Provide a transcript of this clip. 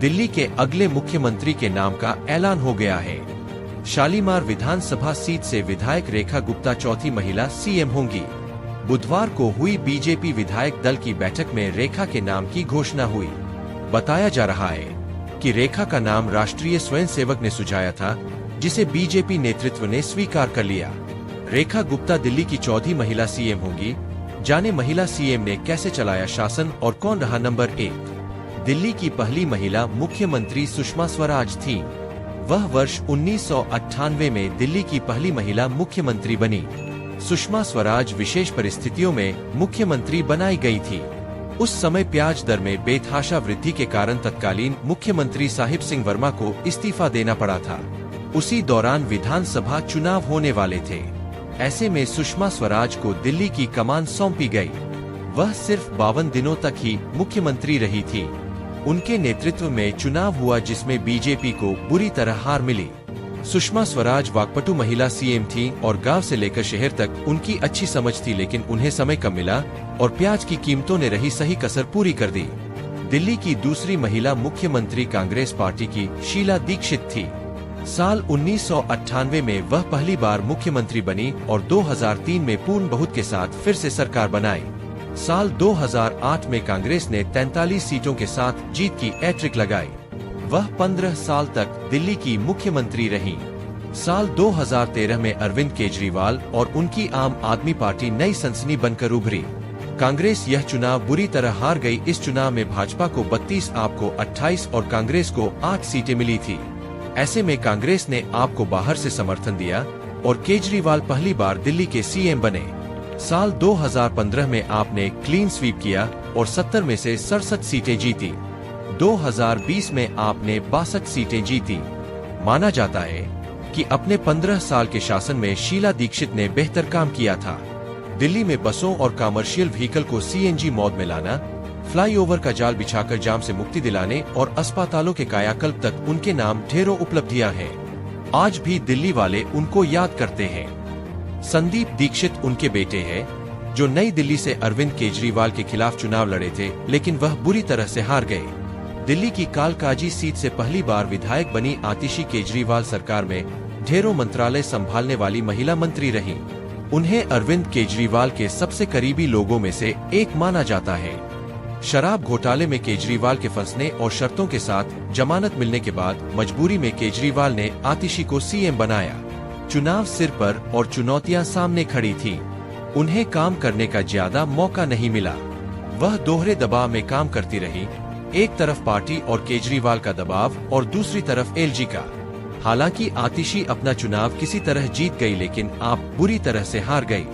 दिल्ली के अगले मुख्यमंत्री के नाम का ऐलान हो गया है। शालीमार विधानसभा सीट से विधायक रेखा गुप्ता चौथी महिला सीएम होंगी। बुधवार को हुई बीजेपी विधायक दल की बैठक में रेखा के नाम की घोषणा हुई। बताया जा रहा है कि रेखा का नाम राष्ट्रीय स्वयंसेवक ने सुझाया था, जिसे बीजेपी नेतृत्व ने स्वीकार कर लिया। रेखा गुप्ता दिल्ली की चौथी महिला सीएम होंगी। जाने महिला सीएम ने कैसे चलाया शासन और कौन रहा नंबर 1। दिल्ली की पहली महिला मुख्यमंत्री सुषमा स्वराज थीं। वह वर्ष 1998 में दिल्ली की पहली महिला मुख्यमंत्री बनी। सुषमा स्वराज विशेष परिस्थितियों में मुख्यमंत्री बनाई गई थी। उस समय प्याज दर में बेतहाशा वृद्धि के कारण तत्कालीन मुख्यमंत्री साहिब सिंह वर्मा को इस्तीफा देना पड़ा था। उसी दौरान विधानसभा चुनाव होने वाले थे। ऐसे में सुषमा स्वराज को दिल्ली की कमान सौंपी गई। वह सिर्फ 52 दिनों तक ही मुख्यमंत्री रही थी। उनके नेतृत्व में चुनाव हुआ, जिसमें बीजेपी को बुरी तरह हार मिली। सुषमा स्वराज वाकपटु महिला सीएम थीं और गांव से लेकर शहर तक उनकी अच्छी समझ थी, लेकिन उन्हें समय कम मिला और प्याज की कीमतों ने रही सही कसर पूरी कर दी। दिल्ली की दूसरी महिला मुख्यमंत्री कांग्रेस पार्टी की शीला दीक्षित थी। साल 1998 में वह पहली बार मुख्यमंत्री बनी और 2003 में पूर्ण बहुमत के साथ फिर से सरकार बनाई। साल 2008 में कांग्रेस ने 43 सीटों के साथ जीत की हैट्रिक लगाई। वह 15 साल तक दिल्ली की मुख्यमंत्री रहीं। साल 2013 में अरविंद केजरीवाल और उनकी आम आदमी पार्टी नई सनसनी बनकर उभरी। कांग्रेस यह चुनाव बुरी तरह हार गई। इस चुनाव में भाजपा को 32, आप को 28 और कांग्रेस को 8 सीटें मिली थी। ऐसे में कांग्रेस ने आप को बाहर से समर्थन दिया और केजरीवाल पहली बार दिल्ली के सीएम बने। साल 2015 में आपने क्लीन स्वीप किया और 70 में से 67 सीटें जीती। 2020 में आपने 62 सीटें जीती। माना जाता है कि अपने 15 साल के शासन में शीला दीक्षित ने बेहतर काम किया था। दिल्ली में बसों और कमर्शियल व्हीकल को सीएनजी मोड में लाना, फ्लाईओवर का जाल बिछाकर जाम से मुक्ति दिलाने और अस्पतालों के कायाकल्प तक उनके नाम ढेरों उपलब्धियां हैं। आज भी दिल्ली वाले उनको याद करते हैं। संदीप दीक्षित उनके बेटे हैं, जो नई दिल्ली से अरविंद केजरीवाल के खिलाफ चुनाव लड़े थे, लेकिन वह बुरी तरह से हार गए। दिल्ली की कालकाजी सीट से पहली बार विधायक बनी आतिशी केजरीवाल सरकार में ढेरों मंत्रालय संभालने वाली महिला मंत्री रहीं। उन्हें अरविंद केजरीवाल के सबसे करीबी लोगों में से एक माना जाता है। शराब घोटाले में केजरीवाल के फंसने और शर्तों के साथ जमानत मिलने के बाद मजबूरी में केजरीवाल ने आतिशी को सीएम बनाया। चुनाव सिर पर और चुनौतियां सामने खड़ी थी। उन्हें काम करने का ज्यादा मौका नहीं मिला। वह दोहरे दबाव में काम करती रही, एक तरफ पार्टी और केजरीवाल का दबाव और दूसरी तरफ एलजी का। हालांकि आतिशी अपना चुनाव किसी तरह जीत गई, लेकिन आप बुरी तरह से हार गई।